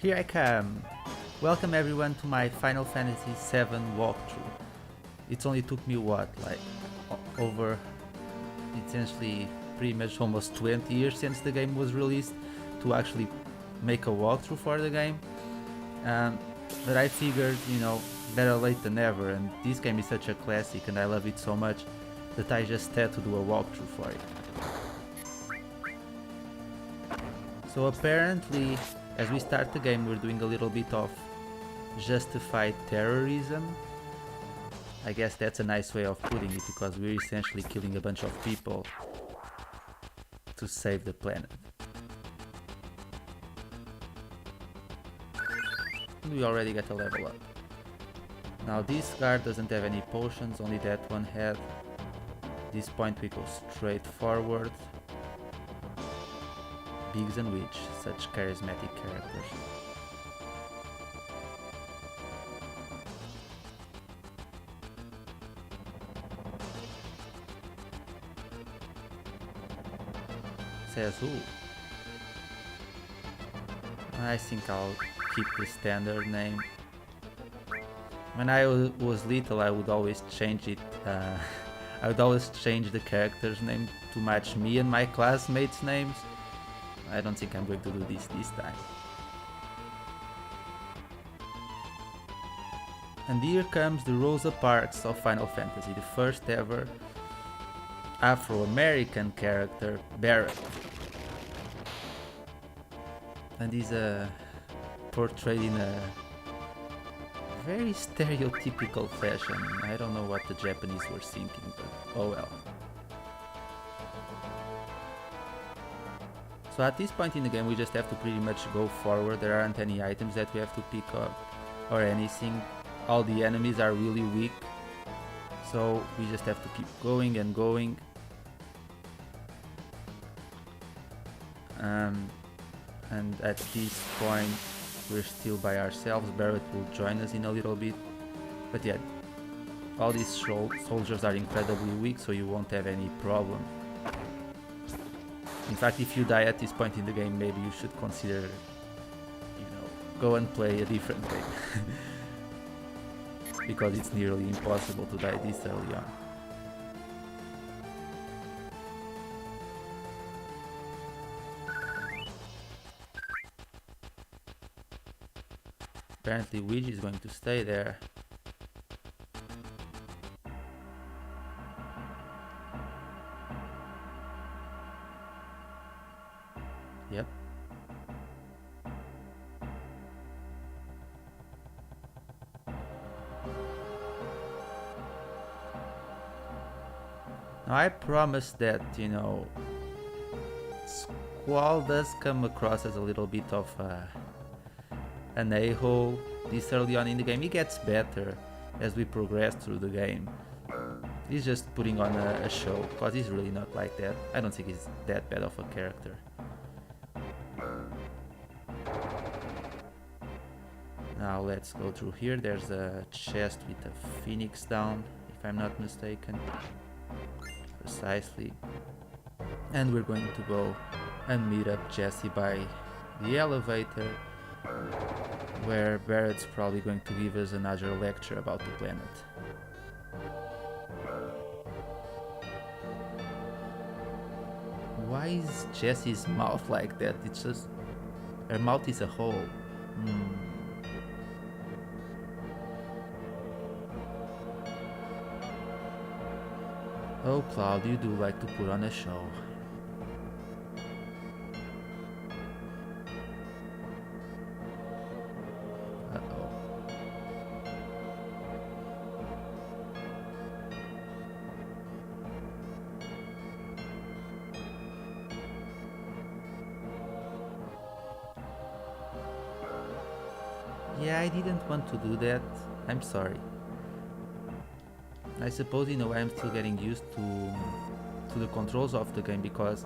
Here I come! Welcome everyone to my Final Fantasy VII walkthrough. It's only took me what, like over essentially pretty much almost 20 years since the game was released to actually make a walkthrough for the game. But I figured, better late than never, and this game is such a classic and I love it so much that I just had to do a walkthrough for it. So apparently, as we start the game, we're doing a little bit of justified terrorism. I guess that's a nice way of putting it, because we're essentially killing a bunch of people to save the planet. We already got a level up. Now this guard doesn't have any potions, only that one had. At this point we go straight forward. Biggs and Witch, such charismatic characters. Says who? I think I'll keep the standard name. When I was little, I would always change it. I would always change the character's name to match me and my classmates' names. I don't think I'm going to do this time. And here comes the Rosa Parks of Final Fantasy, the first ever Afro-American character, Barret. And he's portrayed in a very stereotypical fashion. I don't know what the Japanese were thinking, but oh well. So at this point in the game we just have to pretty much go forward. There aren't any items that we have to pick up or anything. All the enemies are really weak, so we just have to keep going and going. And at this point we're still by ourselves. Barret will join us in a little bit, but yeah, all these soldiers are incredibly weak, so you won't have any problem. In fact, if you die at this point in the game, maybe you should consider, go and play a different game. Because it's nearly impossible to die this early on. Apparently Ouija is going to stay there. Yep. Now I promise that, Squall does come across as a little bit of an a-hole this early on in the game. He gets better as we progress through the game. He's just putting on a show, because he's really not like that. I don't think he's that bad of a character. Now let's go through here. There's a chest with a phoenix down, if I'm not mistaken. Precisely. And we're going to go and meet up Jessie by the elevator, where Barret's probably going to give us another lecture about the planet. Why is Jessie's mouth like that? It's just... her mouth is a hole. Oh, Cloud, you do like to put on a show. Uh-oh. Yeah, I didn't want to do that. I'm sorry. I suppose I'm still getting used to the controls of the game, because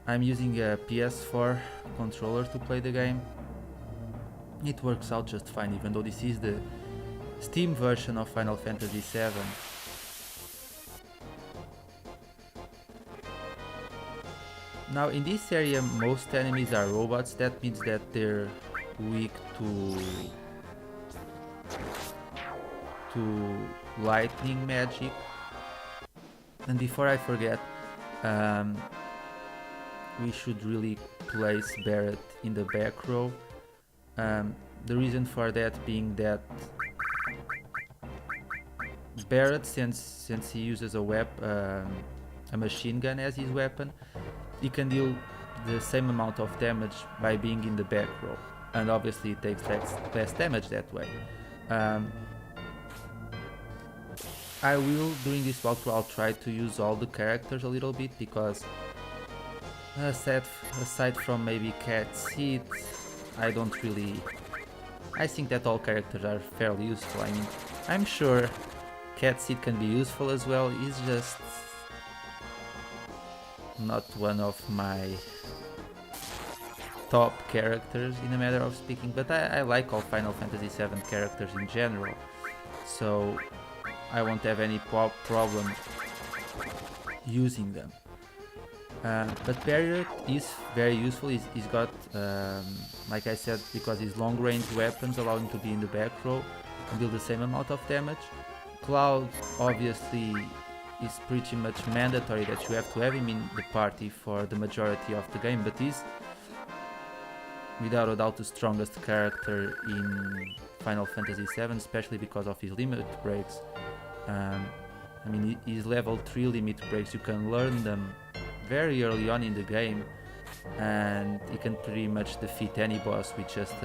I'm using a PS4 controller to play the game. It works out just fine, even though this is the Steam version of Final Fantasy VII. Now in this area most enemies are robots. That means that they're weak to lightning magic. And before I forget, we should really place Barret in the back row. The reason for that being that Barret, since he uses a machine gun as his weapon, he can deal the same amount of damage by being in the back row, and obviously it takes less damage that way. I will, during this walkthrough, I'll try to use all the characters a little bit, because aside from maybe Cat Seed, I think that all characters are fairly useful. I mean, I'm sure Cat Seed can be useful as well. He's just not one of my top characters in a matter of speaking, but I like all Final Fantasy VII characters in general, so I won't have any problem using them. But Barret is very useful. He's got, like I said, because his long-range weapons allow him to be in the back row and deal the same amount of damage. Cloud obviously is pretty much mandatory that you have to have him in the party for the majority of the game, but he's without a doubt the strongest character in Final Fantasy VII, especially because of his limit breaks. I mean, his level 3 limit breaks, you can learn them very early on in the game, and he can pretty much defeat any boss with just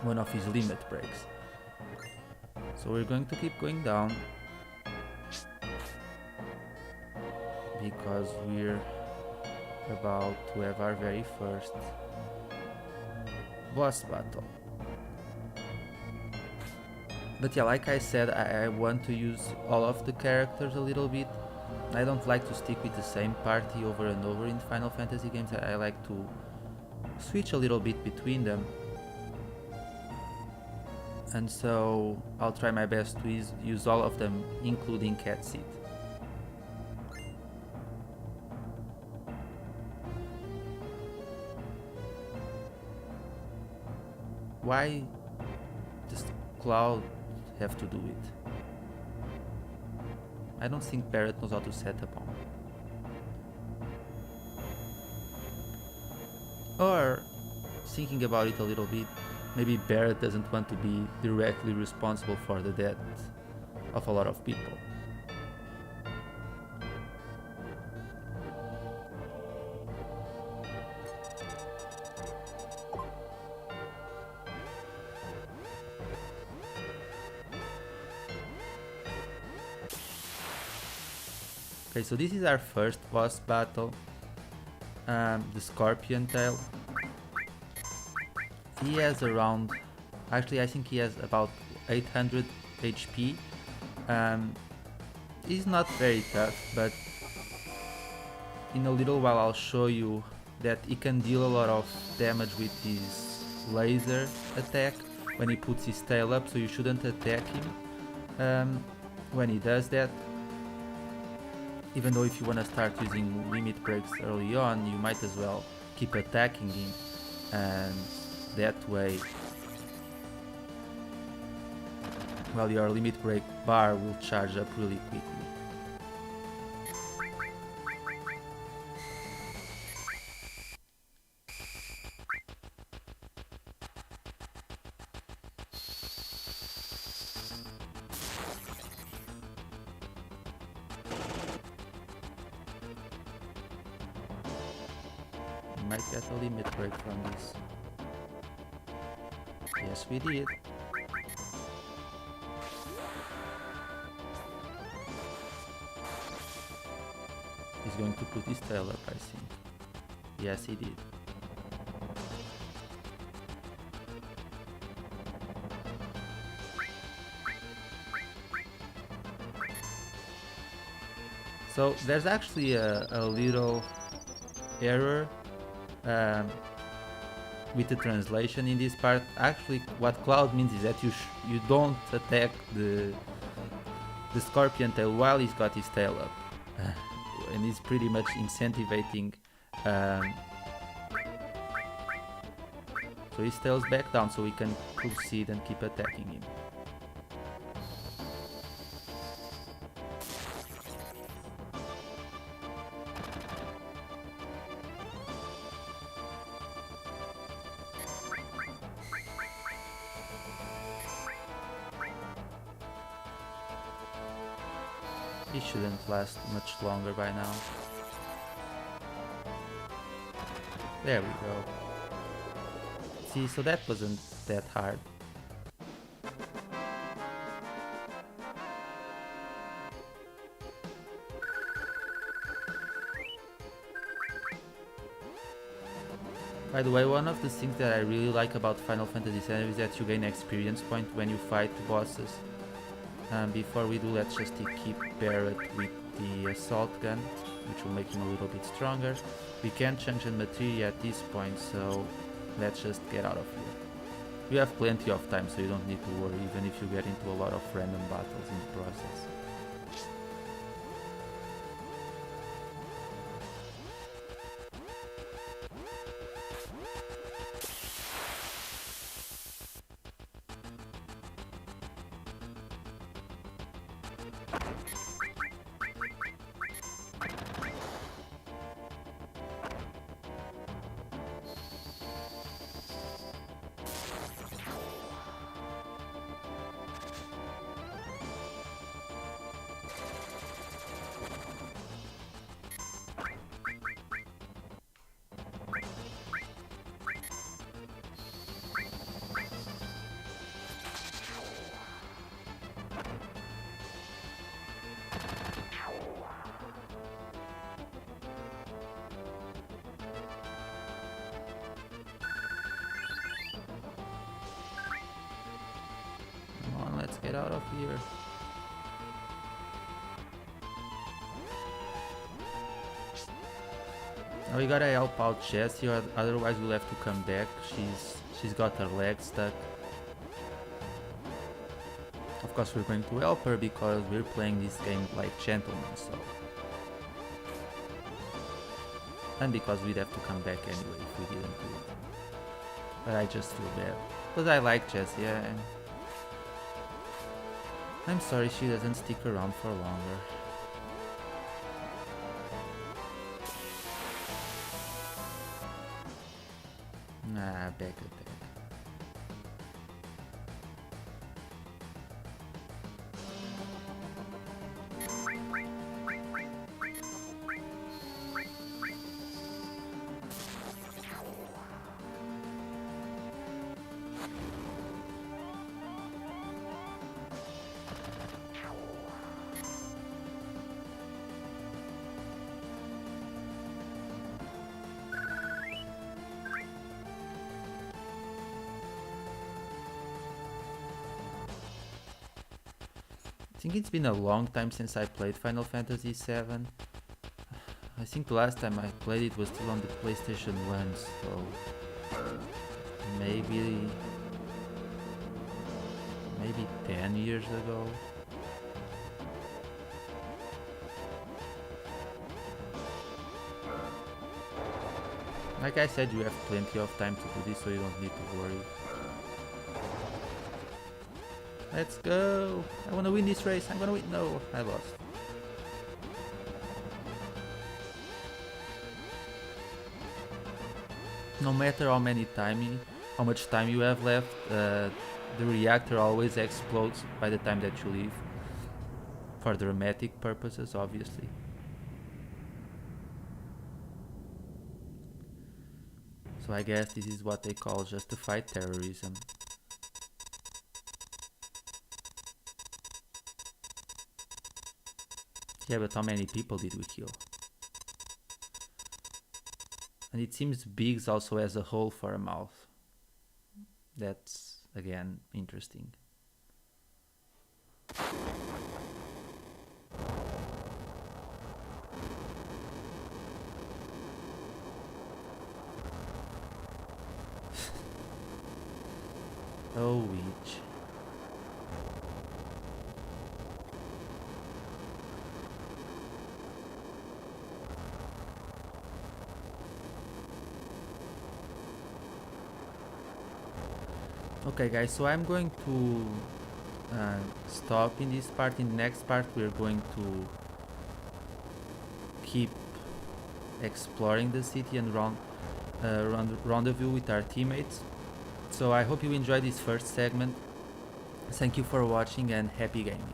one of his limit breaks. So we're going to keep going down, because we're about to have our very first boss battle. But yeah, like I said, I want to use all of the characters a little bit. I don't like to stick with the same party over and over in Final Fantasy games. I like to switch a little bit between them. And so I'll try my best to use all of them, including Cat Seed. Why does Cloud have to do it? I don't think Barret knows how to set a bomb. Or, thinking about it a little bit, maybe Barret doesn't want to be directly responsible for the death of a lot of people. Okay, so this is our first boss battle, the Scorpion Tail. He has around, actually I think he has about 800 HP. He's not very tough, but in a little while I'll show you that he can deal a lot of damage with his laser attack when he puts his tail up, so you shouldn't attack him when he does that. Even though if you want to start using limit breaks early on, you might as well keep attacking him, and that way, well, your limit break bar will charge up really quickly. Might get a limit break from this. Yes, we did. He's going to put his tail up, I think. Yes, he did. So there's actually a little error with the translation in this part. Actually, what Cloud means is that you don't attack the Scorpion Tail while he's got his tail up, and he's pretty much incentivizing So he stays back down so we can proceed and keep attacking him. It shouldn't last much longer by now. There we go. See, so that wasn't that hard. By the way, one of the things that I really like about Final Fantasy VII is that you gain experience point when you fight bosses. Before we do, let's just equip Barret with the assault gun, which will make him a little bit stronger. We can't change the materia at this point, so let's just get out of here. You have plenty of time, so you don't need to worry, even if you get into a lot of random battles in the process. Let's get out of here. Now we gotta help out Jessie, or otherwise we'll have to come back. She's got her leg stuck. Of course we're going to help her because we're playing this game like gentlemen, so. And because we'd have to come back anyway if we didn't do it. But I just feel bad. Because I like Jessie, yeah, and I'm sorry she doesn't stick around for longer. Nah, back attack. I think it's been a long time since I played Final Fantasy VII. I think the last time I played it was still on the PlayStation 1, so maybe 10 years ago. Like I said, you have plenty of time to do this, so you don't need to worry. Let's go! I wanna win this race, I'm gonna win. No, I lost. No matter how much time you have left, the reactor always explodes by the time that you leave. For dramatic purposes, obviously. So I guess this is what they call justified terrorism. Yeah, but how many people did we kill? And it seems Biggs also has a hole for a mouth. That's, again, interesting. Oh, witch. Okay guys, so I'm going to stop in this part. In the next part we're going to keep exploring the city and rendezvous with our teammates. So I hope you enjoyed this first segment. Thank you for watching and happy gaming.